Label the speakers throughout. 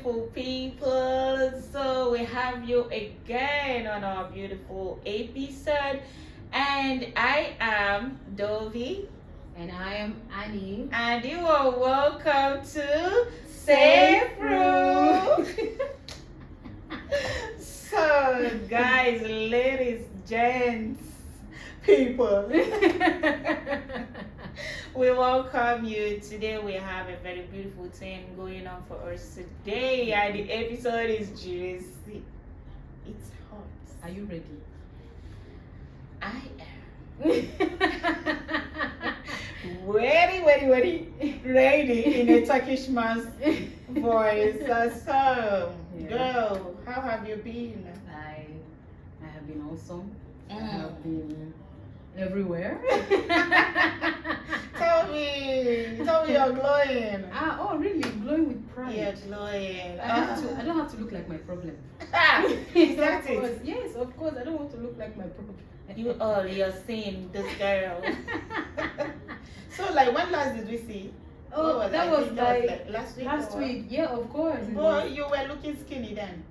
Speaker 1: beautiful people. So we have you again on our beautiful episode. And I am Dovi.
Speaker 2: And I am Annie.
Speaker 1: And you are welcome to SafeRoom. So, guys, ladies, gents, people, we welcome you. Today we have a very beautiful thing going on for us today, and the episode is juicy. It's hot.
Speaker 2: Are you ready?
Speaker 1: I am. Ready in a Turkish man's voice. So, girl, how have you been?
Speaker 2: I have been awesome. I have been everywhere.
Speaker 1: Tell me you're glowing.
Speaker 2: Oh really? Glowing with pride.
Speaker 1: You're glowing.
Speaker 2: I don't have to look like my problem.
Speaker 1: Is that it?
Speaker 2: Yes, of course. I don't want to look like my problem.
Speaker 1: You're seeing this girl. So, like, when last did we see?
Speaker 2: Oh, that was like
Speaker 1: last week.
Speaker 2: Last week, yeah, of course.
Speaker 1: But you were looking skinny then.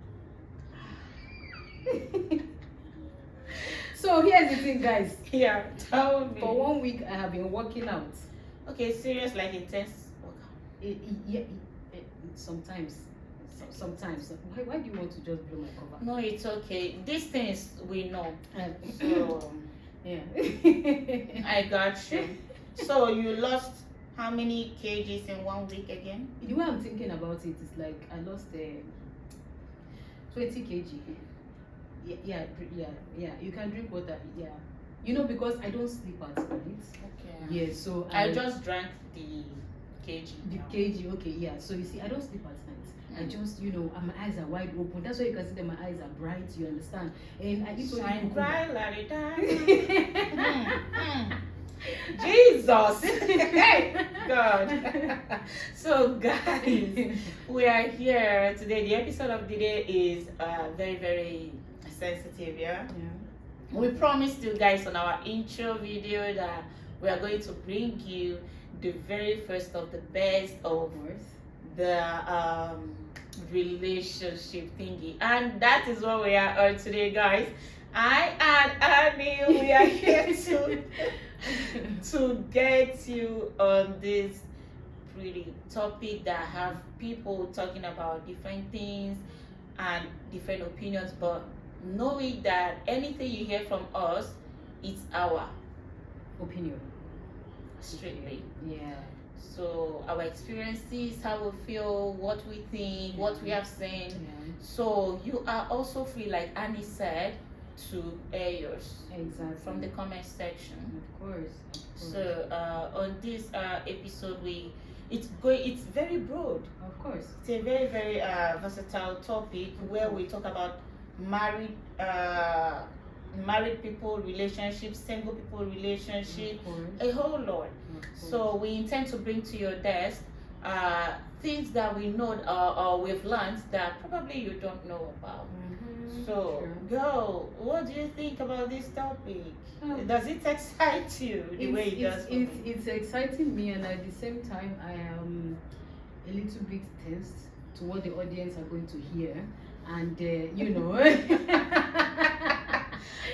Speaker 2: So here's the thing, guys.
Speaker 1: Yeah, tell me.
Speaker 2: For 1 week, I have been working out.
Speaker 1: Okay, serious, like intense workout.
Speaker 2: Sometimes. Why do you want to just blow my cover?
Speaker 1: No, it's okay. These things we know. So
Speaker 2: Yeah.
Speaker 1: I got you. So you lost how many kgs in 1 week again?
Speaker 2: The way I'm thinking about it is like I lost 20 kg. Yeah. You can drink water. Yeah. You know, because I don't sleep at night.
Speaker 1: Okay.
Speaker 2: Yeah. So
Speaker 1: I just drank the kg.
Speaker 2: The kg. Okay. Yeah. So you see, I don't sleep at night. I just, my eyes are wide open. That's why you can see that my eyes are bright. You understand? And I eat
Speaker 1: shine bright like a diamond. Jesus. Hey, God. So, guys, we are here today. The episode of the day is very, very sensitive. Yeah. We promised you guys on our intro video that we are going to bring you the very first of the best of the relationship thingy, and that is what we are on today, guys. I and Annie, we are here to get you on this pretty topic that have people talking about different things and different opinions, but knowing that anything you hear from us, it's our
Speaker 2: opinion
Speaker 1: strictly.
Speaker 2: Yeah.
Speaker 1: So our experiences, how we feel, what we think, what we have seen.
Speaker 2: Yeah.
Speaker 1: So you are also free, like Annie said, to air yours.
Speaker 2: Exactly.
Speaker 1: From the comment section.
Speaker 2: Of course.
Speaker 1: So on this episode, it's very broad.
Speaker 2: Of course.
Speaker 1: It's a very, very versatile topic where we talk about married people relationships, single people relationship, a whole lot. So we intend to bring to your desk things that we know or we've learned that probably you don't know about. So, girl, what do you think about this topic? Does it excite you the way it does?
Speaker 2: It's exciting me, and at the same time, I am a little bit tense to what the audience are going to hear, and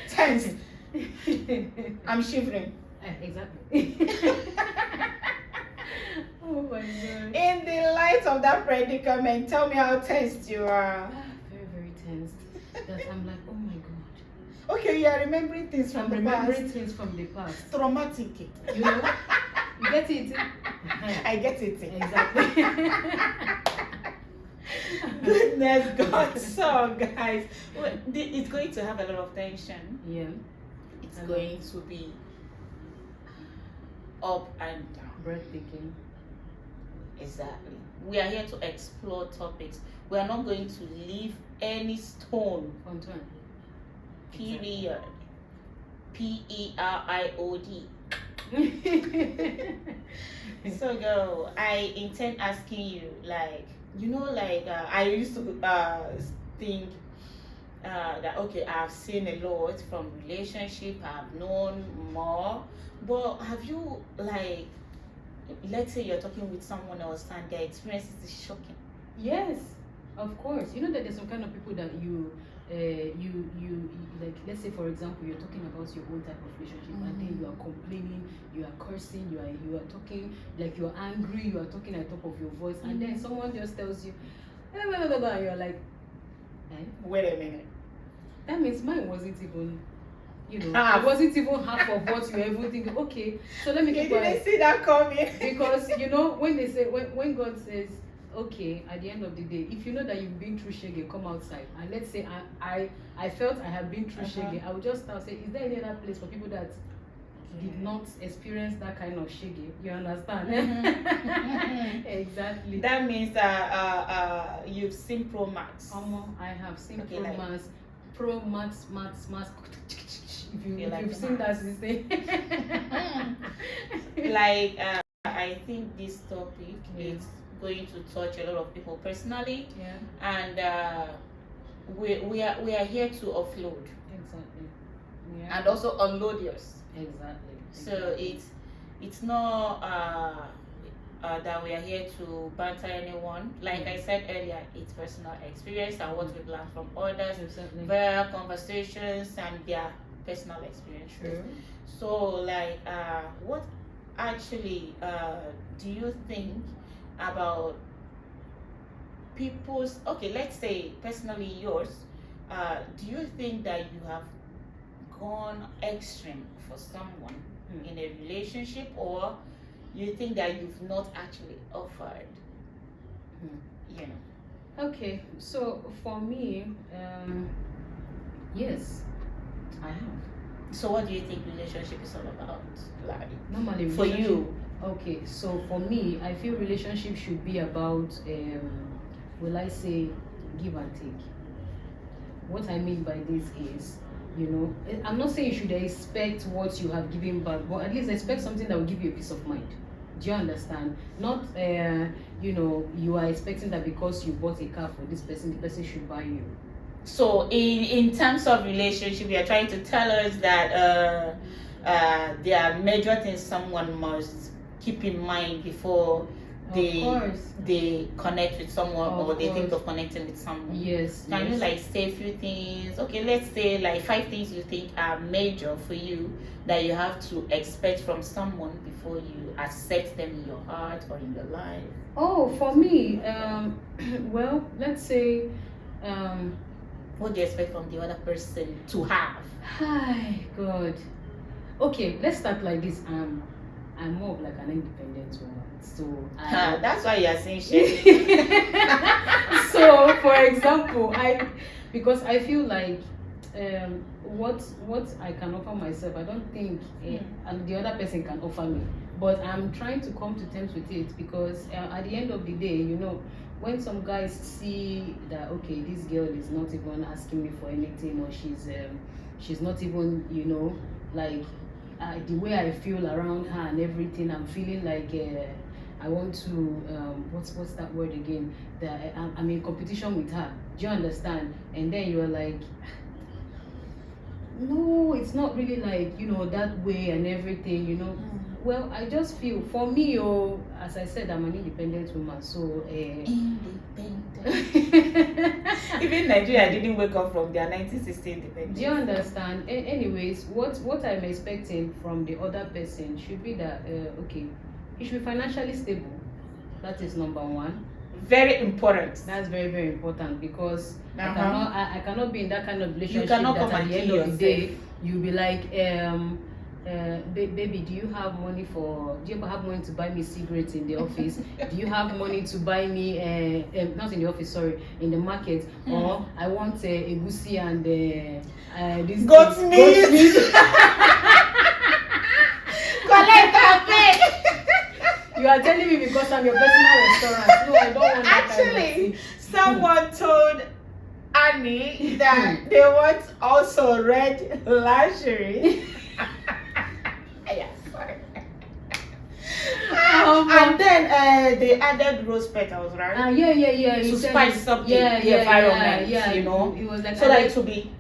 Speaker 1: tense. I'm shivering.
Speaker 2: Exactly. Oh my God.
Speaker 1: In the light of that predicament, tell me how tense you are.
Speaker 2: Very, very tense. That I'm like, oh my God.
Speaker 1: Okay, you are remembering things from the past.
Speaker 2: Remembering things from the past.
Speaker 1: Traumatic.
Speaker 2: You get it?
Speaker 1: I get it.
Speaker 2: Exactly.
Speaker 1: Goodness God. So, guys, it's going to have a lot of tension.
Speaker 2: Yeah.
Speaker 1: It's going to be up and down.
Speaker 2: Breathtaking.
Speaker 1: Exactly. We are here to explore topics. We are not going to leave any stone
Speaker 2: unturned.
Speaker 1: Period. Period. So, girl, I intend asking you, like, I used to think that okay, I've seen a lot from relationship, I've known more, but have you, like, let's say you're talking with someone else and their experiences is shocking?
Speaker 2: Yes, Of course, you know that there's some kind of people that you like. Let's say, for example, you're talking about your own type of relationship, and then you are complaining, you are cursing, you are talking like you're angry, you are talking at the top of your voice, and then someone just tells you, blah, blah, blah, blah, you're like, eh?
Speaker 1: Wait a minute.
Speaker 2: That means mine wasn't even, it wasn't even half of what you were even thinking. Okay, so let me
Speaker 1: You
Speaker 2: keep
Speaker 1: didn't
Speaker 2: quiet.
Speaker 1: see that coming.
Speaker 2: Because when they say when God says, okay, at the end of the day, if you know that you've been through shege, come outside. And let's say I felt I have been through shege, I would just start saying, is there any other place for people that did not experience that kind of shege? You understand? Exactly.
Speaker 1: That means you've seen Pro Max.
Speaker 2: I have seen
Speaker 1: Okay,
Speaker 2: Pro Max. If you've seen that system.
Speaker 1: I think this topic is going to touch a lot of people personally, and we are here to offload,
Speaker 2: exactly,
Speaker 1: and also unload yours.
Speaker 2: Exactly.
Speaker 1: So it's not that we are here to banter anyone. Like I said earlier, it's personal experience and what we've learned from others via conversations and their personal experience.
Speaker 2: True.
Speaker 1: So what actually do you think about people's, okay, let's say personally yours, do you think that you have gone extreme for someone in a relationship, or you think that you've not actually offered?
Speaker 2: Okay, so for me, yes, I have.
Speaker 1: So what do you think relationship is all about, like,
Speaker 2: normally
Speaker 1: for you?
Speaker 2: Okay, so for me, I feel relationship should be about, will I say, give and take. What I mean by this is, I'm not saying you should expect what you have given back, but at least expect something that will give you a peace of mind. Do you understand? Not, you are expecting that because you bought a car for this person, the person should buy you.
Speaker 1: So in terms of relationship, you are trying to tell us that there are major things someone must keep in mind before they connect with someone, or they think of connecting with someone.
Speaker 2: Yes.
Speaker 1: Can you say a few things? Okay, let's say 5 things you think are major for you that you have to expect from someone before you accept them in your heart or in your life.
Speaker 2: Oh, for me, well, let's say,
Speaker 1: what do you expect from the other person to have?
Speaker 2: Hi, God. Okay, let's start like this. I'm more of like an independent woman, so
Speaker 1: that's why you are saying shit.
Speaker 2: So, for example, because I feel like what I can offer myself, I don't think and the other person can offer me. But I'm trying to come to terms with it, because at the end of the day, when some guys see that, okay, this girl is not even asking me for anything, or she's not even, the way I feel around her and everything, I'm feeling like I want to what's that word again? That I'm in competition with her. Do you understand? And then you're like, no, it's not really like that way and everything. Well, I just feel, for me, as I said, I'm an independent woman, so
Speaker 1: independent. Even Nigeria didn't wake up from their 1960 independence.
Speaker 2: Do you understand? Anyways, what I'm expecting from the other person should be that okay, you should be financially stable. That is number one.
Speaker 1: Very important.
Speaker 2: That's very, very important, because I cannot be in that kind of relationship that at the end of the day you'll be like, baby, do you have money to buy me cigarettes in the office? Do you have money to buy me not in the office, sorry, in the market? Or I want a egusi and this
Speaker 1: goat meat. Collect that pay.
Speaker 2: You are telling me because I'm your personal restaurant. No, I don't want that.
Speaker 1: Actually, someone told Annie that they want also red lingerie. And then they added rose petals, right?
Speaker 2: Yeah.
Speaker 1: To spice up the environment,
Speaker 2: It was like
Speaker 1: so that it will be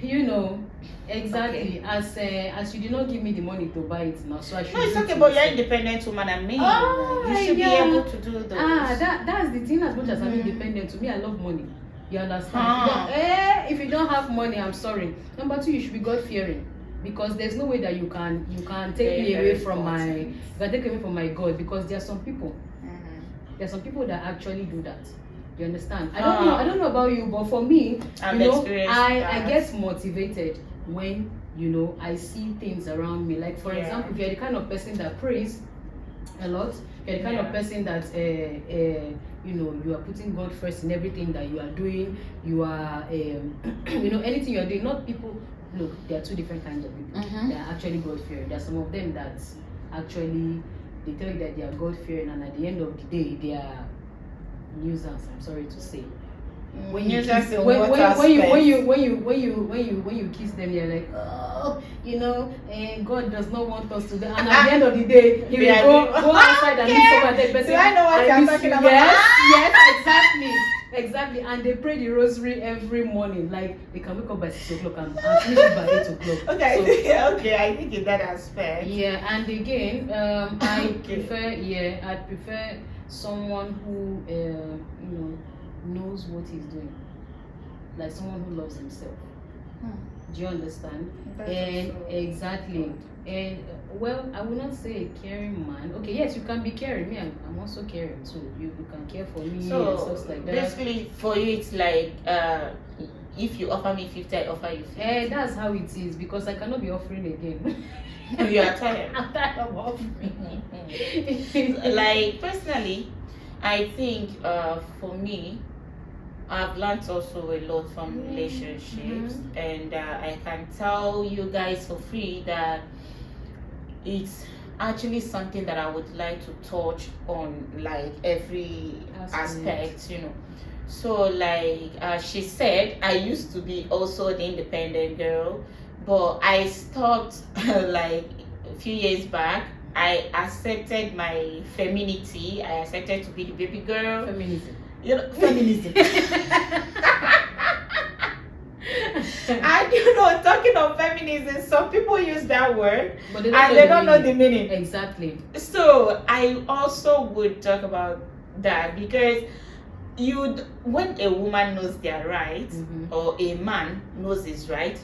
Speaker 2: You know, exactly. As you did not give me the money to buy it now, so I should.
Speaker 1: No, it's
Speaker 2: do
Speaker 1: okay,
Speaker 2: it
Speaker 1: but you're
Speaker 2: myself.
Speaker 1: independent woman and me.
Speaker 2: Oh,
Speaker 1: You should
Speaker 2: yeah.
Speaker 1: be able to do those.
Speaker 2: That's the thing. As much as I'm independent, to me, I love money. You understand?
Speaker 1: Ah.
Speaker 2: If you don't have money, I'm sorry. Number two, you should be God fearing, because there's no way that you can take me away from my God, because there are some people. There are some people that actually do that. You understand? I don't know about you, but for me, I get motivated when I see things around me. Like for example, if you're the kind of person that prays a lot, you're the kind of person that you are putting God first in everything that you are doing. You are anything you are doing. Not people. Look, there are two different kinds of people. They are actually God fearing. There are some of them that actually they tell you that they are God fearing, and at the end of the day, they are nuisance. I'm sorry to say. When you kiss them, you're like, oh, and God does not want us to do. And at the end of the day, you will go outside and meet someone that person.
Speaker 1: Do I know what you're talking about?
Speaker 2: Yes, exactly. And they pray the rosary every morning. Like they can wake up by 6:00 and finish it by 8:00.
Speaker 1: Okay, so, okay. I think in that aspect.
Speaker 2: Yeah, and again, I prefer someone who knows what he's doing, like someone who loves himself. Do you understand? Exactly. And well, I will not say a caring man. Okay, yes, you can be caring. Me, I'm also caring too. You can care for me and stuff like that.
Speaker 1: Basically, for you, it's like if you offer me 50, I offer you 50.
Speaker 2: That's how it is, because I cannot be offering again.
Speaker 1: You are tired.
Speaker 2: I'm tired of offering.
Speaker 1: Like personally, I think for me, I've learned also a lot from relationships, and I can tell you guys for free that it's actually something that I would like to touch on, like every aspect. So like she said, I used to be also the independent girl, but I stopped like a few years back. I accepted my femininity. I accepted to be the baby girl.
Speaker 2: Feminism.
Speaker 1: Feminism. And talking of feminism, some people use that word
Speaker 2: but they
Speaker 1: don't know the meaning.
Speaker 2: Exactly.
Speaker 1: So I also would talk about that, because when a woman knows their rights, or a man knows his right,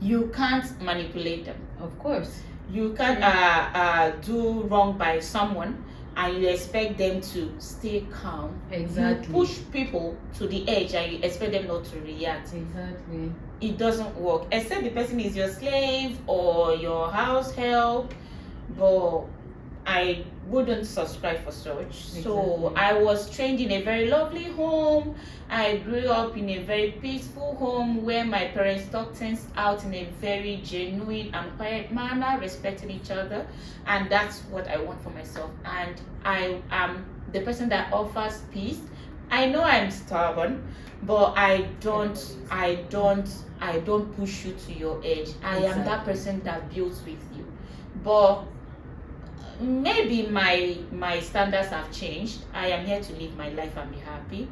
Speaker 1: you can't manipulate them.
Speaker 2: Of course.
Speaker 1: You can't do wrong by someone and you expect them to stay calm.
Speaker 2: Exactly.
Speaker 1: You push people to the edge and you expect them not to react.
Speaker 2: Exactly.
Speaker 1: It doesn't work, except the person is your slave or your house help. But I wouldn't subscribe for such. Exactly. So I was trained in a very lovely home. I grew up in a very peaceful home where my parents talked things out in a very genuine and quiet manner, respecting each other, and that's what I want for myself. And I am the person that offers peace. I know I'm stubborn, but I don't push you to your edge. I am that person that builds with you. But maybe my standards have changed. I am here to live my life and be happy.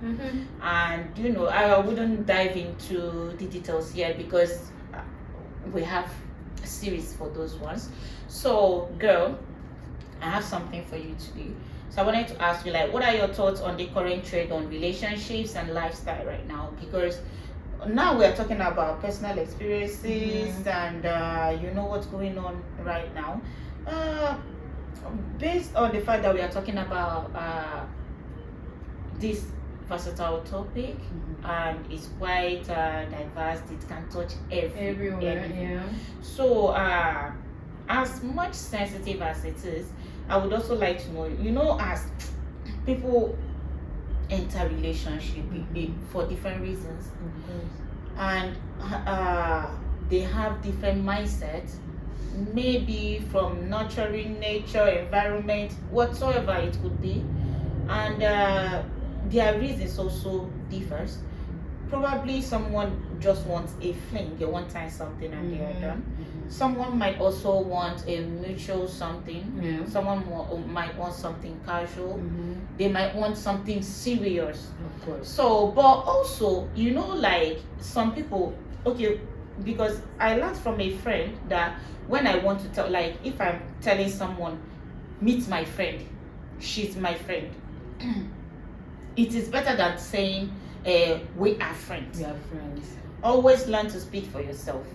Speaker 1: And I wouldn't dive into the details here because we have a series for those ones. So girl, I have something for you today. So I wanted to ask you, like, what are your thoughts on the current trend on relationships and lifestyle right now? Because now we are talking about personal experiences and what's going on right now. Based on the fact that we are talking about this versatile topic, and it's quite diverse, it can touch everywhere. So as much sensitive as it is, I would also like to know, as people enter relationship for different reasons, and they have different mindsets, maybe from nurturing nature, environment, whatsoever it could be, and their reasons also differs. Probably someone just wants a fling, they want time something and they are done. Someone might also want a mutual something. Someone might want something casual. They might want something serious.
Speaker 2: Of course.
Speaker 1: So, but also, like some people okay, because I learned from a friend that when I want to tell, like if I'm telling someone, meet my friend, she's my friend, it is better than saying we are friends.
Speaker 2: We are friends.
Speaker 1: Always learn to speak for yourself.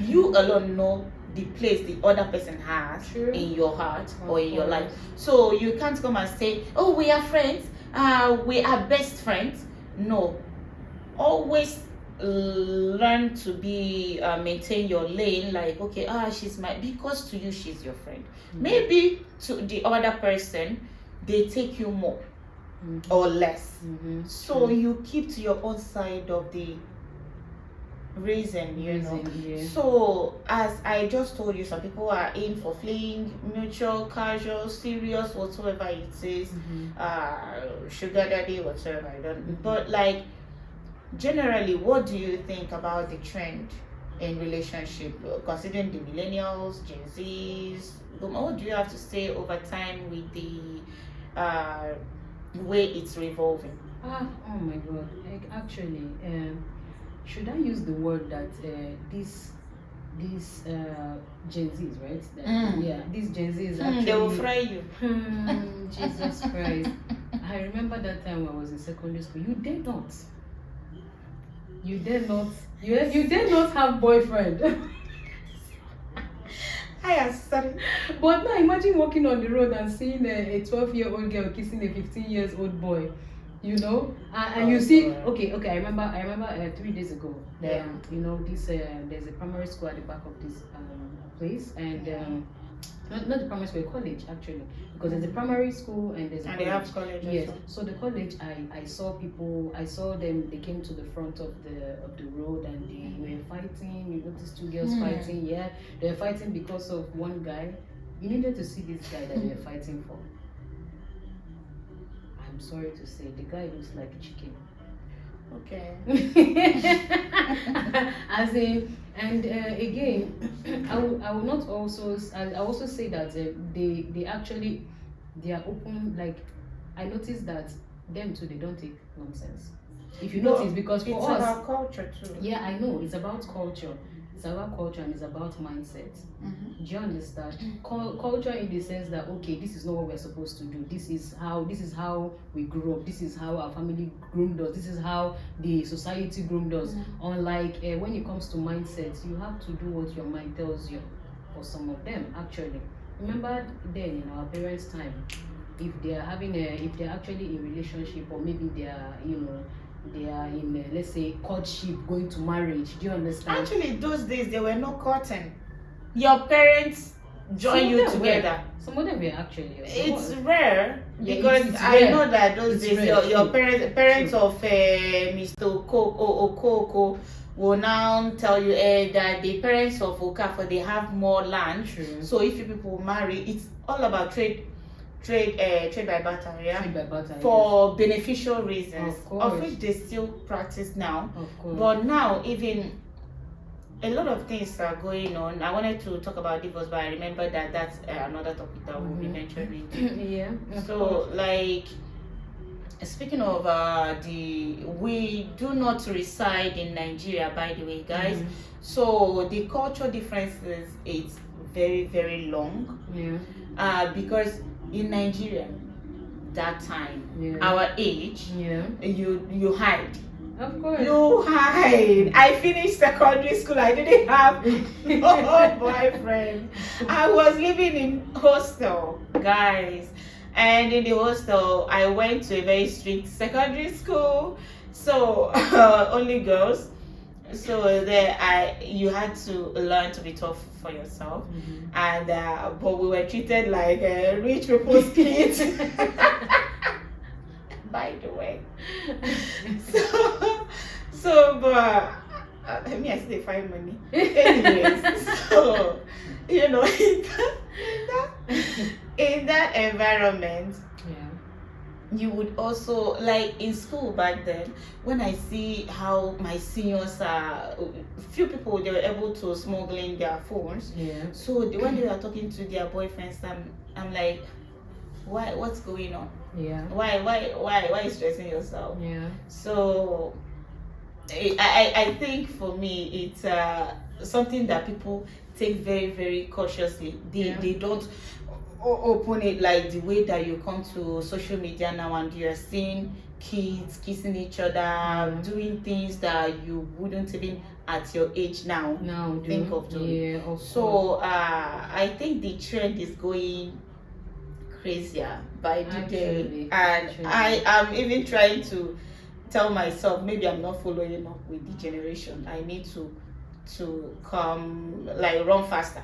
Speaker 1: You alone know the place the other person has
Speaker 2: True.
Speaker 1: in your heart
Speaker 2: Of
Speaker 1: or in your
Speaker 2: course.
Speaker 1: life. So you can't come and say, oh, we are friends, we are best friends. No. Always learn to be maintain your lane, like okay, she's my, because to you she's your friend. Maybe to the other person they take you more or less. So you keep to your own side of the reason, you know.
Speaker 2: Yeah.
Speaker 1: So as I just told you, some people are in for fleeing, mutual, casual, serious, whatsoever it is, sugar daddy, whatsoever, I don't but like generally, what do you think about the trend in relationship, considering the millennials, Gen Zs? What do you have to say over time with the way it's revolving?
Speaker 2: Oh my God! Like actually, should I use the word that these Gen Zs, right? That, yeah, these Gen Zs actually.
Speaker 1: They will fry you.
Speaker 2: Jesus Christ! I remember that time when I was in secondary school. You dare not. You dare not. You dare not have boyfriend.
Speaker 1: I am sorry.
Speaker 2: But now imagine walking on the road and seeing a 12-year-old girl kissing a 15-year-old boy, you know, and you see, okay, I remember 3 days ago, you know, this there's a primary school at the back of this place, and not the primary school, a college actually, because there's a primary school and there's a college.
Speaker 1: They have college.
Speaker 2: Yes.
Speaker 1: Also.
Speaker 2: So the college, I saw them. They came to the front of the road and they were fighting. You noticed two girls fighting. Yeah, they were fighting because of one guy. You needed to see this guy that they were fighting for. I'm sorry to say, the guy looks like a chicken.
Speaker 1: Okay.
Speaker 2: As in, and again, I will not also. I also say that they actually they are open. Like I noticed that them too, they don't take nonsense. If you notice, because for
Speaker 1: it's
Speaker 2: us,
Speaker 1: about culture too.
Speaker 2: yeah, I know it's about culture. It's about culture and it's about mindset. Do you understand? Culture in the sense that okay, this is not what we're supposed to do. This is how we grew up. This is how our family groomed us. This is how the society groomed us. Unlike when it comes to mindset, you have to do what your mind tells you. For some of them, actually, remember then in our parents' time, if they are if they're actually in relationship or maybe they are they are in let's say courtship going to marriage, do you understand?
Speaker 1: Actually those days there were no courting. Your parents join you together.
Speaker 2: Some of them were actually.
Speaker 1: It's rare because I know that those days your parents of Mr. Okoko will now tell you that the parents of Okafor they have more land.
Speaker 2: True.
Speaker 1: So if you people marry, it's all about trade by barter, yeah?
Speaker 2: Trade by barter,
Speaker 1: for beneficial reasons,
Speaker 2: of
Speaker 1: which they still practice now.
Speaker 2: Of course.
Speaker 1: But now even a lot of things are going on. I wanted to talk about divorce, but I remember that that's another topic that we'll be venturing into.
Speaker 2: Yeah.
Speaker 1: So like speaking of we do not reside in Nigeria, by the way, guys. So the culture differences is very, very long.
Speaker 2: Yeah.
Speaker 1: Because in Nigeria, that time, our age, you hide.
Speaker 2: Of course.
Speaker 1: You hide. I finished secondary school. I didn't have no boyfriend. I was living in hostel, guys. And in the hostel, I went to a very strict secondary school. So only girls. So there, you had to learn to be tough for yourself, and but we were treated like rich people's kids. By the way, but me I still find money. Anyways, so you know, in that environment. You would also, like in school back then, when I see how my seniors are, few people, they were able to smuggle in their phones. So when they were talking to their boyfriends, I'm like, what's going on? Why stressing yourself? So I think for me it's something that people take very very cautiously. They don't open it like the way that you come to social media now and you're seeing kids kissing each other, doing things that you wouldn't even at your age now think of doing. So I think the trend is going crazier by the day, and I am even trying to tell myself maybe I'm not following up with the generation. I need to come like run faster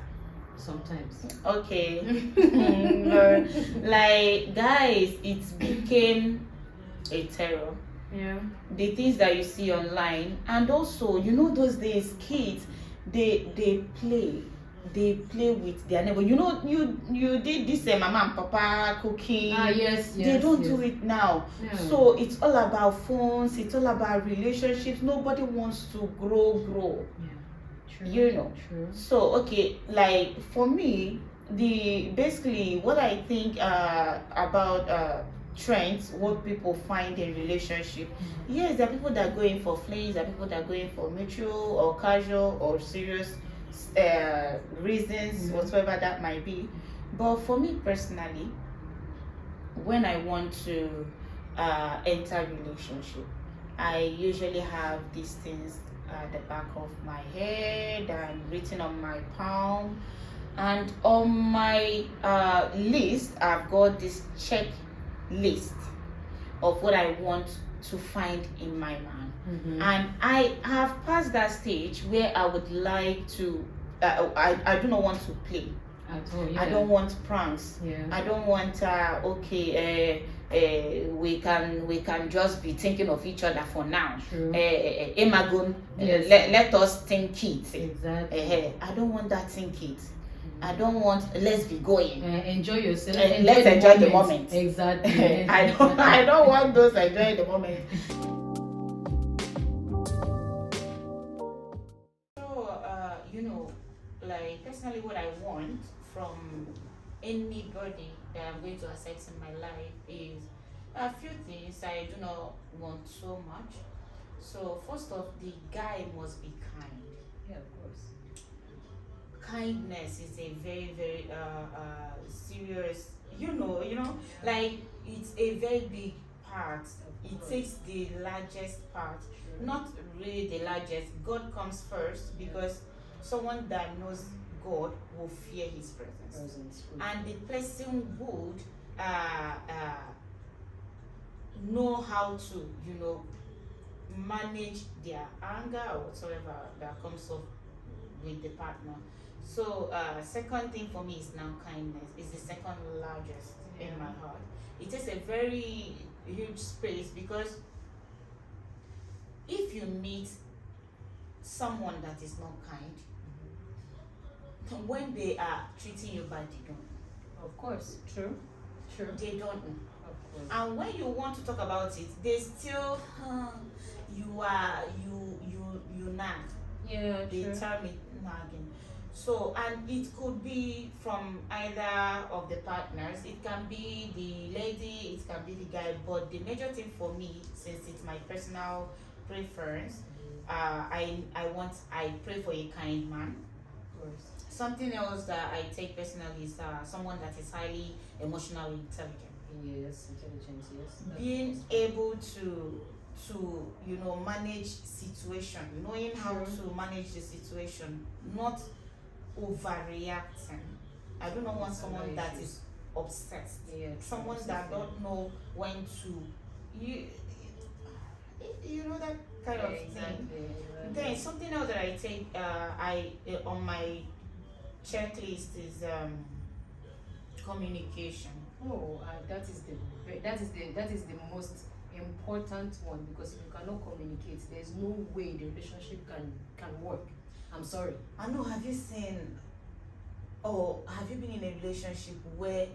Speaker 2: sometimes.
Speaker 1: Okay. Like guys, it became a terror. The things that you see online, and also those days kids they play with their neighbor. You did this mama and papa cooking.
Speaker 2: Yes.
Speaker 1: They don't do it now. So it's all about phones, it's all about relationships. Nobody wants to grow. True. So okay, like for me, the basically what I think about trends, what people find in relationship. Yes, there are people that go in for flings, there are people that go in for mutual or casual or serious reasons, whatever that might be. But for me personally, when I want to enter relationship, I usually have these things at the back of my head and written on my palm, and on my list I've got this checklist of what I want to find in my man. And I have passed that stage where I would like to I do not want to play
Speaker 2: at all.
Speaker 1: I don't want pranks. I don't want we can just be thinking of each other for now. Emagun, let us think it.
Speaker 2: Exactly.
Speaker 1: I don't want that think it. I don't want let's be going.
Speaker 2: Enjoy yourself.
Speaker 1: Let's enjoy the moment.
Speaker 2: Exactly.
Speaker 1: I don't want those enjoy the moment. So like personally what I want from anybody that I'm going to accept in my life is a few things I do not want so much. So first off, the guy must be kind.
Speaker 2: Of course.
Speaker 1: Kindness is a very very serious, like it's a very big part. It takes the largest part, not really the largest. God comes first, because someone that knows God will fear his presence, and the person would know how to manage their anger or whatsoever that comes up with the partner. So second thing for me is now kindness. Is the second largest in my heart. It takes a very huge space, because if you meet someone that is not kind, when they are treating you bad, they don't.
Speaker 2: Of course, true.
Speaker 1: They don't. Of course. And when you want to talk about it, they still you nag. They tell me nagging. So, and it could be from either of the partners. It can be the lady, it can be the guy. But the major thing for me, since it's my personal preference, I pray for a kind man. Of course. Something else that I take personally is someone that is highly emotionally intelligent.
Speaker 2: Intelligent.
Speaker 1: Being able to manage situation, knowing how to manage the situation, not overreacting. I do not want someone that is obsessed. Someone that don't know when to that kind of thing. Then something else that I take on my checklist is communication.
Speaker 2: That is the most important one, because if you cannot communicate, there's no way the relationship can work. I'm sorry.
Speaker 1: I know. Have you seen, or have you been in a relationship where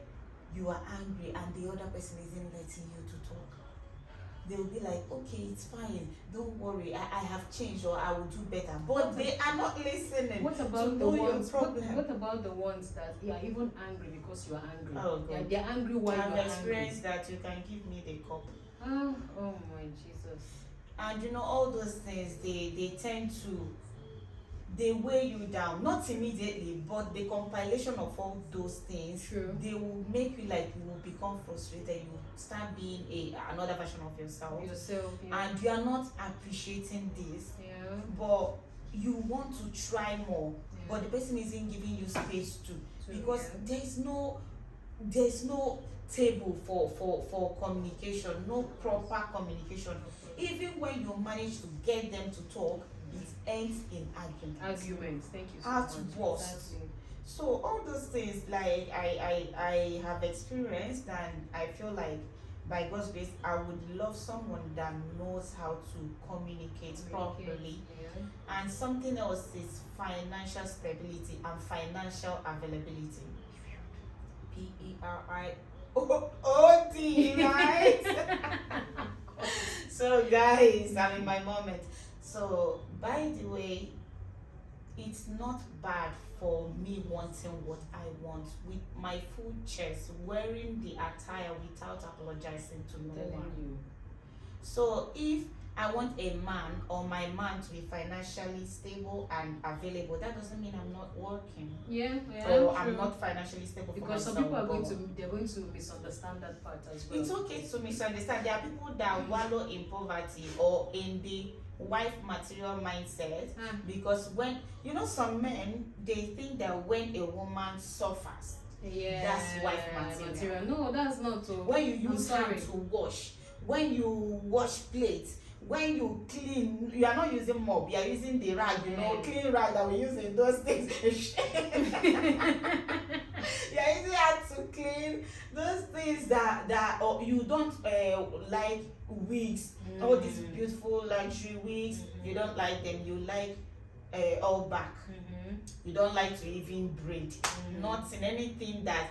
Speaker 1: you are angry and the other person isn't letting you to talk? They will be like, okay, it's fine, don't worry, I have changed, or I will do better. But they are not listening.
Speaker 2: What about
Speaker 1: to
Speaker 2: the
Speaker 1: know
Speaker 2: ones?
Speaker 1: your problem?
Speaker 2: What about the ones that are even angry because you are angry?
Speaker 1: Oh God.
Speaker 2: They're angry while
Speaker 1: I've
Speaker 2: you're
Speaker 1: experienced
Speaker 2: angry.
Speaker 1: that. You can give me the cup.
Speaker 2: Oh my Jesus.
Speaker 1: And you know, all those things, they tend to, they weigh you down, not immediately, but the compilation of all those things,
Speaker 2: True.
Speaker 1: they will make you like, you will become frustrated, you will start being another version of yourself,
Speaker 2: Yeah.
Speaker 1: and you are not appreciating this,
Speaker 2: Yeah.
Speaker 1: but you want to try more,
Speaker 2: Yeah.
Speaker 1: but the person isn't giving you space to,
Speaker 2: True,
Speaker 1: because
Speaker 2: yeah.
Speaker 1: there's no table for communication, no proper communication. Even when you manage to get them to talk, it ends in
Speaker 2: Arguments. Thank you so
Speaker 1: At
Speaker 2: much.
Speaker 1: worst.
Speaker 2: Exactly.
Speaker 1: So all those things, like I have experienced, and I feel like by God's grace I would love someone that knows how to communicate properly.
Speaker 2: Yeah.
Speaker 1: And something else is financial stability and financial availability. PERIOD, right? So guys, I'm in my moment. So by the way, it's not bad for me wanting what I want with my full chest, wearing the attire without apologizing to no one.
Speaker 2: You.
Speaker 1: So if I want a man or my man to be financially stable and available, that doesn't mean I'm not working.
Speaker 2: Yeah,
Speaker 1: Or
Speaker 2: true.
Speaker 1: I'm not financially stable.
Speaker 2: Because
Speaker 1: for
Speaker 2: some
Speaker 1: myself,
Speaker 2: people are going to misunderstand that part as well.
Speaker 1: it's okay to misunderstand. There are people that wallow in poverty or in the wife material mindset, because when you know, some men, they think that when a woman suffers, that's wife material.
Speaker 2: No, that's not.
Speaker 1: When you use hand to wash, when you wash plates, when you clean, you are not using mop, you are using the rag, you know, clean rag that we use in those things. You are using hand to clean those things that or you don't like wigs, all these beautiful luxury wigs, you don't like them, you like all back. You don't like to even braid, not in anything that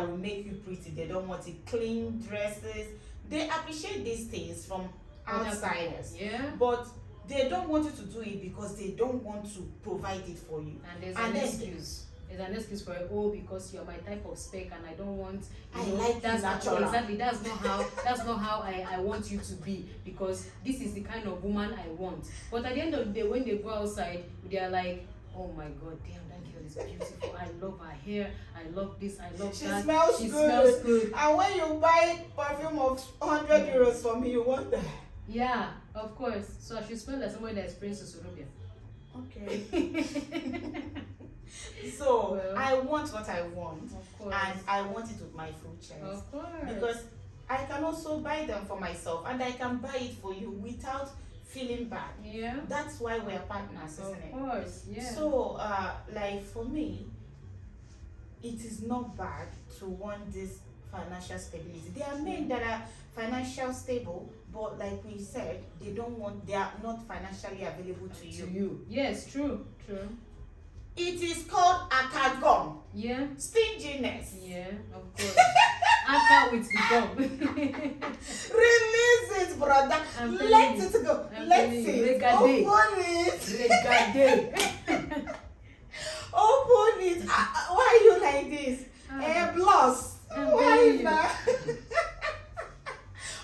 Speaker 1: will make you pretty. They don't want it. Clean dresses, they appreciate these things from outsiders, but they don't want you to do it because they don't want to provide it for you.
Speaker 2: And there's an excuse. There's an excuse for it. Oh, because you're my type of spec, and I don't want.
Speaker 1: Like
Speaker 2: that's
Speaker 1: natural.
Speaker 2: Exactly. That's not how I want you to be, because this is the kind of woman I want. But at the end of the day, when they go outside, they are like, oh my God, damn, that girl is beautiful. I love her hair. I love this. I love that. She smells good.
Speaker 1: And when you buy perfume of 100 euros for me, you want that.
Speaker 2: Yeah, of course. So I should smell like somebody that experiences Sorobia.
Speaker 1: Okay. So I want what I want, and I want it with my full chest.
Speaker 2: Of course.
Speaker 1: Because I can also buy them for myself, and I can buy it for you without feeling bad.
Speaker 2: Yeah.
Speaker 1: That's why we're partners, isn't it?
Speaker 2: Of course. Yeah.
Speaker 1: So like for me, it is not bad to want this financial stability. There are men that are financially stable, but like we said, they are not financially available to you.
Speaker 2: Yes, true.
Speaker 1: It is called akagon.
Speaker 2: Yeah.
Speaker 1: Stinginess.
Speaker 2: Yeah, of course. Aka with the gum.
Speaker 1: Release it, brother. Let it go. Let it. Open it. Open it. Why are you like this? Bloss. Why is that?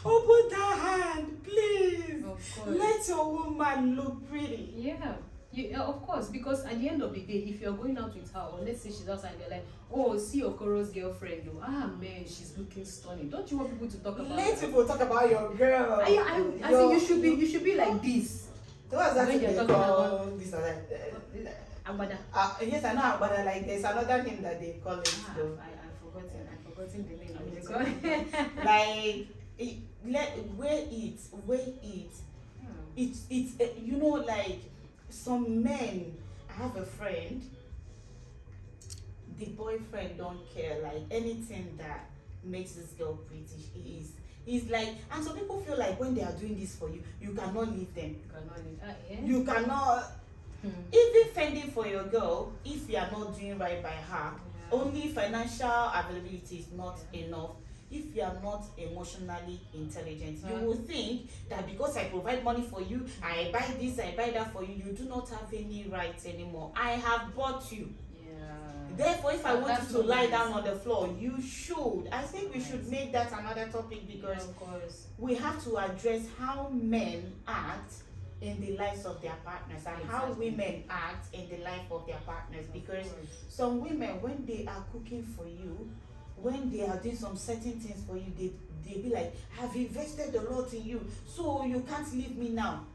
Speaker 1: Open that hand, please.
Speaker 2: Of course.
Speaker 1: Let your woman look pretty.
Speaker 2: Yeah. Of course, because at the end of the day, if you're going out with her, or let's say she's outside, they're like, oh, see Okoro's girlfriend. Man, she's looking stunning. Don't you want people to talk about
Speaker 1: Let people talk about your girl.
Speaker 2: I think you should be like this.
Speaker 1: What's that
Speaker 2: when
Speaker 1: thing they call this or that?
Speaker 2: Agbada.
Speaker 1: Yes, I know Agbada. Like there's another name that they call it though.
Speaker 2: I've forgotten the name of it.
Speaker 1: Like weigh it. It's you know, like some men. I have a friend. The boyfriend don't care, like anything that makes this girl pretty. He's like, and some people feel like when they are doing this for you, you cannot leave them. You cannot. Even fending for your girl, if you are not doing right by her, only financial availability is not enough. If you are not emotionally intelligent, you will think that because I provide money for you, I buy this, I buy that for you, you do not have any rights anymore. I have bought you. Therefore, if I want
Speaker 2: That's
Speaker 1: you to
Speaker 2: so
Speaker 1: lie
Speaker 2: nice.
Speaker 1: down on the floor, you should. I think we should
Speaker 2: Nice.
Speaker 1: make that another topic because
Speaker 2: Of course.
Speaker 1: we have to address how men act in the lives of their partners and how
Speaker 2: Exactly.
Speaker 1: women act in the life of their partners.
Speaker 2: Of
Speaker 1: Because
Speaker 2: course.
Speaker 1: some women, when they are cooking for you, when they are doing some certain things for you, they be like, I've invested a lot in you, so you can't leave me now.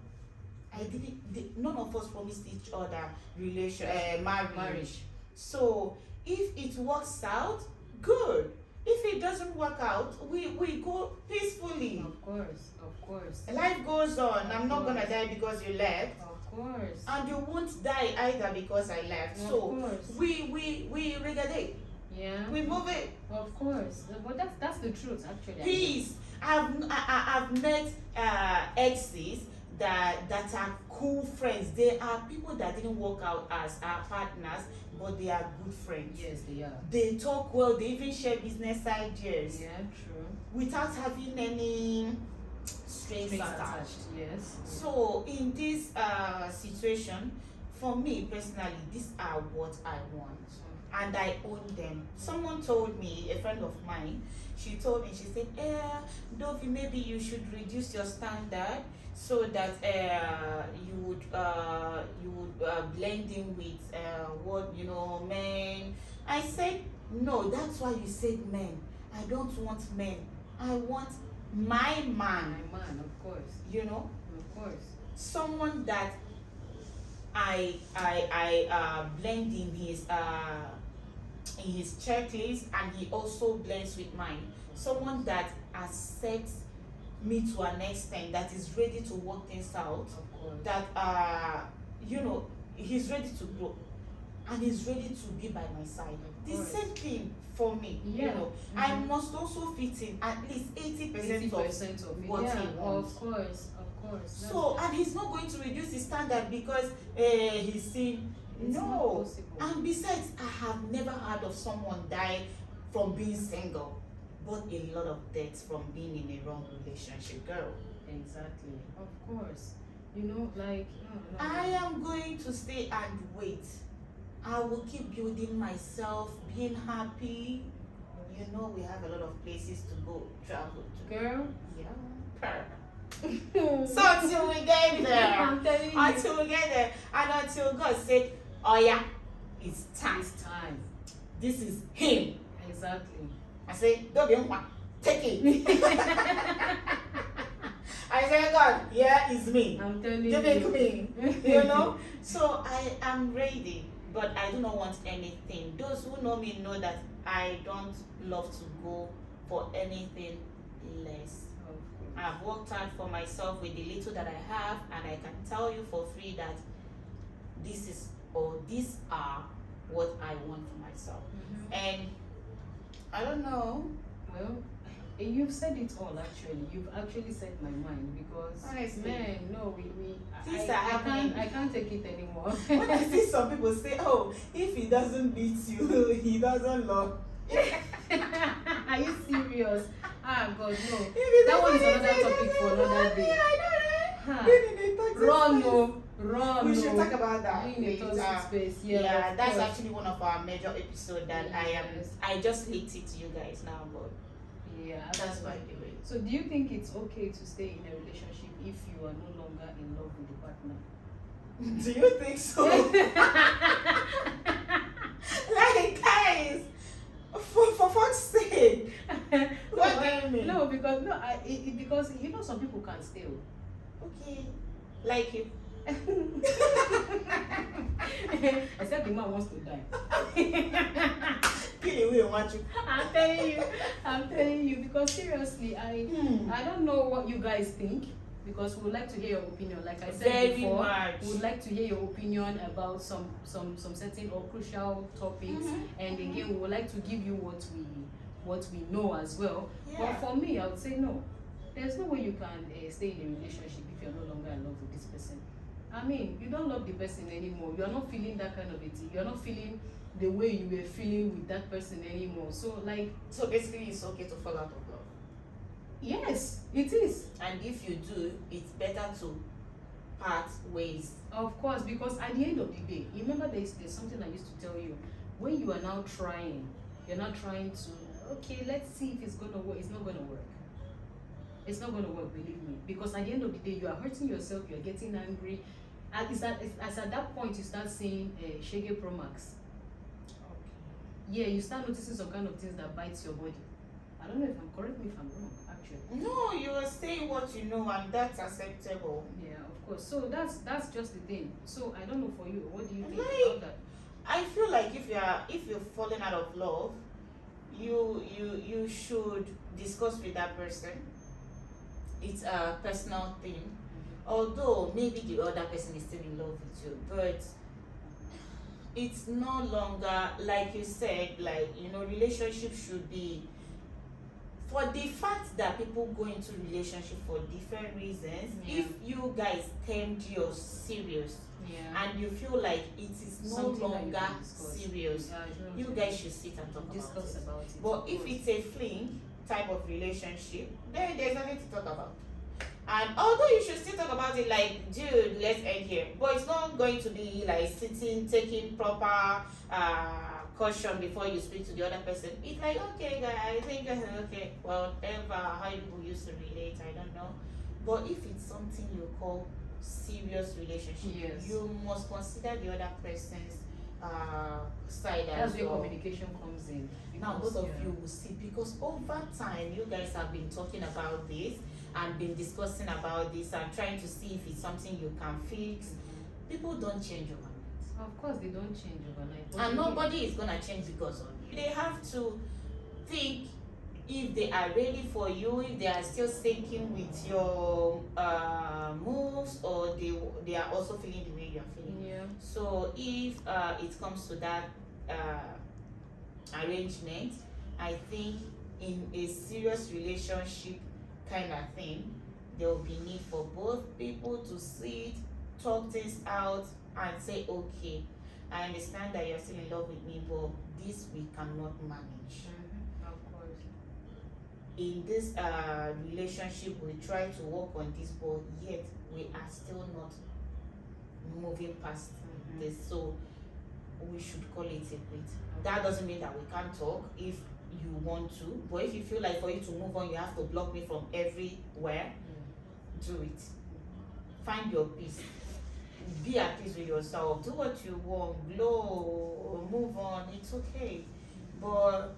Speaker 1: I didn't. None of us promised each other marriage. So if it works out, good. If it doesn't work out, we go peacefully.
Speaker 2: Of course.
Speaker 1: Life goes on. I'm not gonna
Speaker 2: course.
Speaker 1: die because you left,
Speaker 2: Of course.
Speaker 1: and you won't die either because I left.
Speaker 2: Of
Speaker 1: So
Speaker 2: course.
Speaker 1: we regade.
Speaker 2: Yeah.
Speaker 1: We move it.
Speaker 2: Of course. But that's the truth actually.
Speaker 1: Peace. I've met exes that are cool friends. They are people that didn't work out as our partners, but they are good friends.
Speaker 2: Yes, they are.
Speaker 1: They talk well. They even share business ideas
Speaker 2: Yeah, true.
Speaker 1: without having any strings
Speaker 2: Strings
Speaker 1: attached.
Speaker 2: Yes.
Speaker 1: So in this situation, for me personally, these are what I want, and I own them. Someone told me, a friend of mine, she told me, she said, Dovi, maybe you should reduce your standard so that you would blend in with what men. I said, no, that's why you said men. I don't want men. I want my man.
Speaker 2: My man, of course. Of course.
Speaker 1: Someone that I blend in his checklist, and he also blends with mine. Someone that accepts me to an extent, that is ready to work things out,
Speaker 2: Of course.
Speaker 1: that he's ready to grow and he's ready to be by my side. The
Speaker 2: course.
Speaker 1: same thing for me.
Speaker 2: Yeah.
Speaker 1: I must also fit in at least 80% of
Speaker 2: 80% of it.
Speaker 1: what
Speaker 2: Yeah,
Speaker 1: he wants.
Speaker 2: of course. That's
Speaker 1: So, and he's not going to reduce his standard because he's seen.
Speaker 2: it's not
Speaker 1: No.
Speaker 2: possible.
Speaker 1: And besides, I have never heard of someone die from being single, but a lot of deaths from being in a wrong relationship, girl.
Speaker 2: Exactly. Of course. Like no.
Speaker 1: I am going to stay and wait. I will keep building myself, being happy. We have a lot of places to go, travel to.
Speaker 2: Girl.
Speaker 1: Yeah. So until we get there,
Speaker 2: I'm telling you.
Speaker 1: until we get there, and until God said, oh yeah, it's time.
Speaker 2: It's time.
Speaker 1: This is him.
Speaker 2: Exactly.
Speaker 1: I say, don't be one, take it. I say, God, yeah, it's me.
Speaker 2: I'm telling
Speaker 1: Give it
Speaker 2: you.
Speaker 1: me. So I am ready, but I do not want anything. Those who know me know that I don't love to go for anything less. I've worked hard for myself with the little that I have, and I can tell you for free that these are what I want for myself. And I don't know.
Speaker 2: Well, you've said it all actually. You've actually said my mind because
Speaker 1: Honestly.
Speaker 2: man, no,
Speaker 1: Things are happening.
Speaker 2: I can't take it anymore.
Speaker 1: When I see some people say, oh, if he doesn't beat you, he doesn't love.
Speaker 2: Are you serious? Ah, God, no.
Speaker 1: If he
Speaker 2: That one is
Speaker 1: doesn't
Speaker 2: another
Speaker 1: beat you,
Speaker 2: topic
Speaker 1: he
Speaker 2: for
Speaker 1: doesn't
Speaker 2: another
Speaker 1: love me.
Speaker 2: day.
Speaker 1: I know, right?
Speaker 2: Ha.
Speaker 1: Being in a toxic
Speaker 2: Run,
Speaker 1: space.
Speaker 2: no. Run,
Speaker 1: We
Speaker 2: no.
Speaker 1: should talk about that
Speaker 2: Being in a
Speaker 1: later.
Speaker 2: toxic space.
Speaker 1: Yeah,
Speaker 2: Yeah, of
Speaker 1: that's
Speaker 2: course.
Speaker 1: actually one of our major episodes that
Speaker 2: Yes.
Speaker 1: I just linked it to you guys now, but
Speaker 2: Yeah,
Speaker 1: that's by the way.
Speaker 2: So, do you think it's okay to stay in a relationship if you are no longer in love with the partner?
Speaker 1: Do you think so? Like, guys, for fuck's sake. What do you mean?
Speaker 2: No, because because some people can't stay.
Speaker 1: Okay. Like you.
Speaker 2: Except the man wants to die.
Speaker 1: Kill away, want you.
Speaker 2: I'm telling you because seriously, I don't know what you guys think because we would like to hear your opinion. Like I said
Speaker 1: Very
Speaker 2: before,
Speaker 1: much.
Speaker 2: we would like to hear your opinion about some certain or crucial topics, and again, we would like to give you what we know as well.
Speaker 1: Yeah.
Speaker 2: But for me, I would say no. There's no way you can stay in a relationship if you're no longer in love with this person. I mean, you don't love the person anymore. You're not feeling that kind of a thing. You're not feeling the way you were feeling with that person anymore. So
Speaker 1: basically it's okay to fall out of love.
Speaker 2: yes, it is.
Speaker 1: And if you do, it's better to part ways.
Speaker 2: Of course, because at the end of the day, remember there's something I used to tell you. when you are now trying, you're not trying to, okay, let's see if it's gonna work. It's not gonna work. It's not gonna work, believe me. Because at the end of the day, you are hurting yourself. You are getting angry. And it's at that point you start seeing Shege Pro Max. Yeah, you start noticing some kind of things that bites your body. I don't know if I'm correct me if I'm wrong, actually.
Speaker 1: No, you are saying what you know, and that's acceptable.
Speaker 2: Yeah, of course. So that's just the thing. So I don't know for you, what do you think
Speaker 1: Like,
Speaker 2: about that?
Speaker 1: I feel like if you're falling out of love, you should discuss with that person. It's a personal thing. Although maybe the other person is still in love with you, but it's no longer, like you said, like, relationship should be, for the fact that people go into relationship for different reasons.
Speaker 2: Yeah.
Speaker 1: If you guys termed you're serious,
Speaker 2: Yeah.
Speaker 1: and you feel like it is no
Speaker 2: Something that you
Speaker 1: longer
Speaker 2: can discuss.
Speaker 1: serious,
Speaker 2: Yeah, it's not
Speaker 1: you
Speaker 2: serious.
Speaker 1: guys should sit and talk
Speaker 2: Discuss
Speaker 1: about
Speaker 2: about
Speaker 1: it.
Speaker 2: it.
Speaker 1: But
Speaker 2: of
Speaker 1: if
Speaker 2: course.
Speaker 1: it's a fling type of relationship, then there's nothing to talk about. And although you should still talk about it, like, dude, let's end here. But it's not going to be like sitting, taking proper caution before you speak to the other person. It's like, okay, guy, I think, okay, whatever, how people used to relate, I don't know. But if it's something you call serious relationship,
Speaker 2: Yes.
Speaker 1: you must consider the other person's side
Speaker 2: That's
Speaker 1: as
Speaker 2: where
Speaker 1: well.
Speaker 2: communication comes in.
Speaker 1: Now
Speaker 2: Because,
Speaker 1: both of
Speaker 2: yeah.
Speaker 1: you will see, because over time you guys have been talking about this and been discussing about this and trying to see if it's something you can fix. People don't change overnight,
Speaker 2: Of course, they don't change overnight. But
Speaker 1: and
Speaker 2: again,
Speaker 1: nobody is gonna change because of you. They have to think if they are ready for you, if they are still thinking with your moves, or they are also feeling the way you are feeling.
Speaker 2: Yeah.
Speaker 1: So if it comes to that arrangement, I think in a serious relationship kind of thing, there will be need for both people to sit, talk things out, and say, okay, I understand that you're still in love with me, but this we cannot manage.
Speaker 2: Of course.
Speaker 1: In this relationship, we try to work on this, but yet we are still not moving past this. So we should call it a quit. That doesn't mean that we can't talk if you want to, but if you feel like for you to move on, you have to block me from everywhere, do it. Find your peace. Be at peace with yourself. Do what you want. Blow. Move on. It's okay. But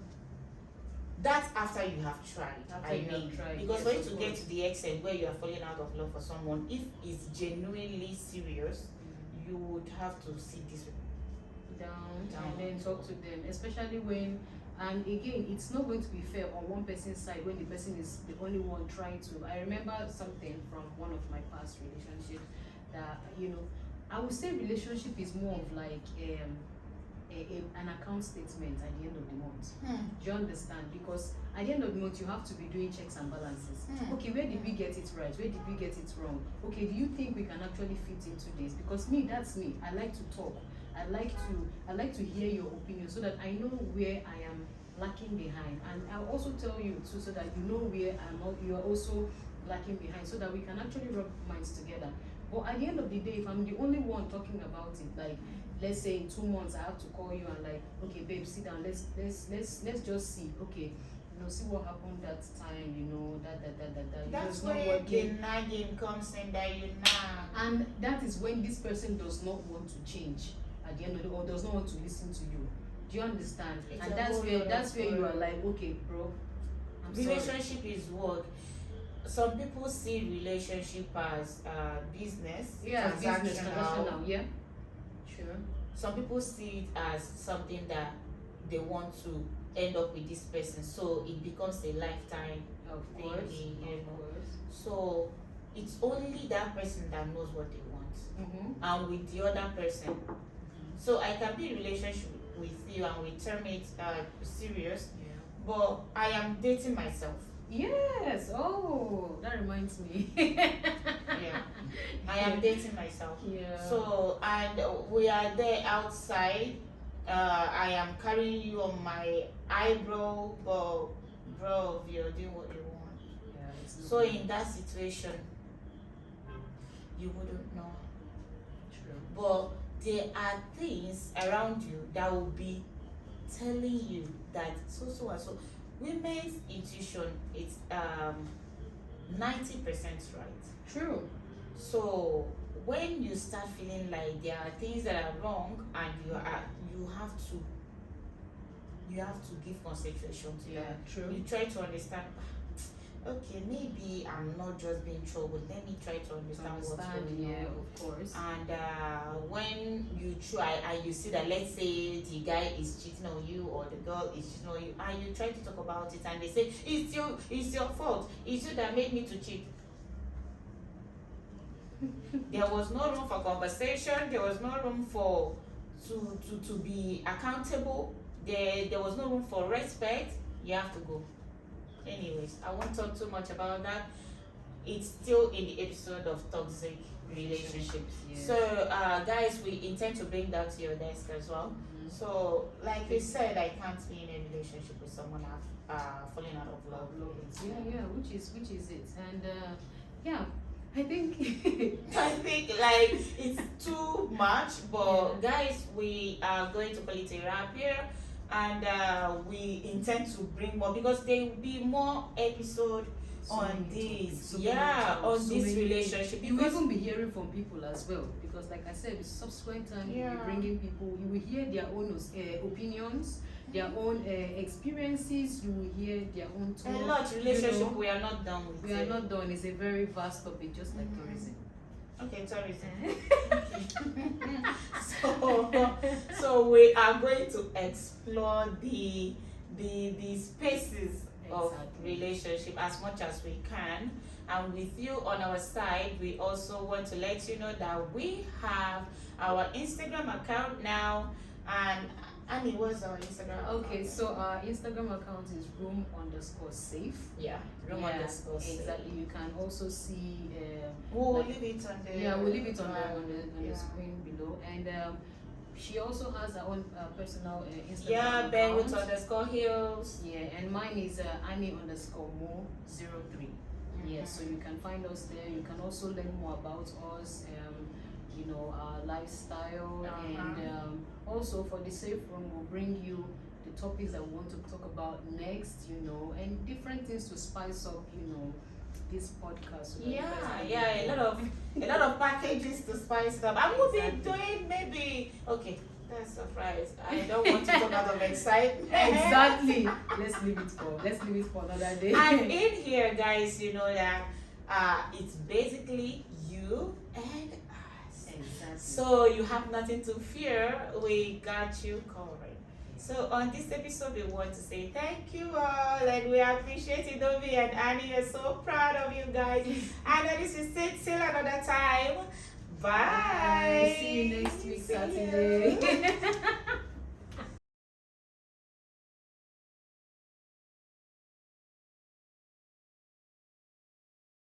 Speaker 1: that's after you have tried.
Speaker 2: After you have tried,
Speaker 1: because
Speaker 2: yes,
Speaker 1: for you
Speaker 2: of
Speaker 1: to get
Speaker 2: course.
Speaker 1: to the extent where you are falling out of love for someone, if it's genuinely serious, you would have to sit this
Speaker 2: Down
Speaker 1: Down.
Speaker 2: and then talk to them, especially when, and again, it's not going to be fair on one person's side when the person is the only one trying to. I remember something from one of my past relationships that, I would say relationship is more of like an account statement at the end of the month. Do you understand? Because at the end of the month, you have to be doing checks and balances. Okay, where did we get it right? Where did we get it wrong? Okay, do you think we can actually fit into this? Because me, that's me. I like to talk. I like to hear your opinion so that I know where I am lacking behind, and I'll also tell you too so that you know where you are also lacking behind, so that we can actually rub minds together. But at the end of the day, if I'm the only one talking about it, like let's say in 2 months I have to call you and like, okay babe, sit down, let's just see, okay, see what happened that time, that
Speaker 1: That's
Speaker 2: it's not
Speaker 1: where the
Speaker 2: working.
Speaker 1: nagging comes in, that you nag.
Speaker 2: And that is when this person does not want to change at the end of the day, or does not want to listen to you. Do you understand?
Speaker 1: It's
Speaker 2: And
Speaker 1: a
Speaker 2: that's
Speaker 1: whole
Speaker 2: where
Speaker 1: lot
Speaker 2: that's
Speaker 1: of
Speaker 2: where you are
Speaker 1: work.
Speaker 2: like, okay, bro, I'm sorry.
Speaker 1: Relationship is work. Some people see relationship as business,
Speaker 2: Yeah, business
Speaker 1: transactional.
Speaker 2: transactional, yeah. Sure.
Speaker 1: Some people see it as something that they want to end up with this person, so it becomes a lifetime
Speaker 2: Of
Speaker 1: thing,
Speaker 2: course.
Speaker 1: you
Speaker 2: Of
Speaker 1: know.
Speaker 2: course.
Speaker 1: So it's only that person that knows what they want, and with the other person. So I can be in relationship with you and we term it serious,
Speaker 2: Yeah.
Speaker 1: but I am dating myself.
Speaker 2: Yes. Oh, that reminds me.
Speaker 1: Yeah, I am dating myself.
Speaker 2: Yeah.
Speaker 1: So, and we are there outside. I am carrying you on my eyebrow, but bro, you're doing what you want.
Speaker 2: Yeah, it's
Speaker 1: So in that situation, you wouldn't know.
Speaker 2: true.
Speaker 1: But there are things around you that will be telling you that so and so, women's intuition, it's 90% right.
Speaker 2: True.
Speaker 1: So when you start feeling like there are things that are wrong, and you have to give concentration to
Speaker 2: Yeah,
Speaker 1: that.
Speaker 2: true.
Speaker 1: You try to understand. Okay, maybe I'm not just being troubled. Let me try to understand what's going
Speaker 2: Yeah,
Speaker 1: on.
Speaker 2: of course.
Speaker 1: And when you try and you see that, let's say the guy is cheating on you or the girl is cheating on you, and you try to talk about it, and they say it's your fault. It's you that made me to cheat. There was no room for conversation. There was no room for to be accountable. There was no room for respect. You have to go. Anyways, I won't talk too much about that. It's still in the episode of toxic relationships.
Speaker 2: Yes.
Speaker 1: So, guys, we intend to bring that to your desk as well.
Speaker 2: Mm-hmm.
Speaker 1: So, like we said, I can't be in a relationship with someone I've fallen out of love with.
Speaker 2: Yeah, which is it, and yeah, I think
Speaker 1: I think like it's too much, but guys, we are going to call it a wrap here, and we intend to bring more, because there will be more episode on this, on this relationship.
Speaker 2: You will even be hearing from people as well, because like I said, subsequent time you'll be bringing people. You will hear their own opinions, their own experiences. You will hear their own talk.
Speaker 1: A lot relationship we are not done with.
Speaker 2: We are not done. It's a very vast topic, just like tourism.
Speaker 1: Okay, tourism. So we are going to explore the spaces of relationship as much as we can. And with you on our side, we also want to let you know that we have our Instagram account now. And Annie, what's our Instagram account?
Speaker 2: Okay, so our Instagram account is room_safe.
Speaker 1: Yeah, room_safe.
Speaker 2: Exactly. You can also see.
Speaker 1: We'll leave it on the.
Speaker 2: Yeah, we'll leave it on the screen below. And she also has her own personal Instagram account.
Speaker 1: Ben with _heels.
Speaker 2: Yeah, and mine is Annie_mo03. Yeah, so you can find us there. You can also learn more about us. Our lifestyle, and also for the safe room, we'll bring you the topics that we want to talk about next, and different things to spice up, this podcast. So
Speaker 1: a lot of packages to spice up. And we'll be doing maybe that's a surprise. I don't want to talk out of excitement.
Speaker 2: Exactly. Let's leave it for another day.
Speaker 1: And in here, guys, you know that it's basically you and us.
Speaker 2: Exactly.
Speaker 1: So you have nothing to fear. We got you covered. So on this episode, we want to say thank you all, and we appreciate Idovi and Annie. We're so proud of you guys. And this is it till another time. Bye.
Speaker 2: See you next week, Saturday.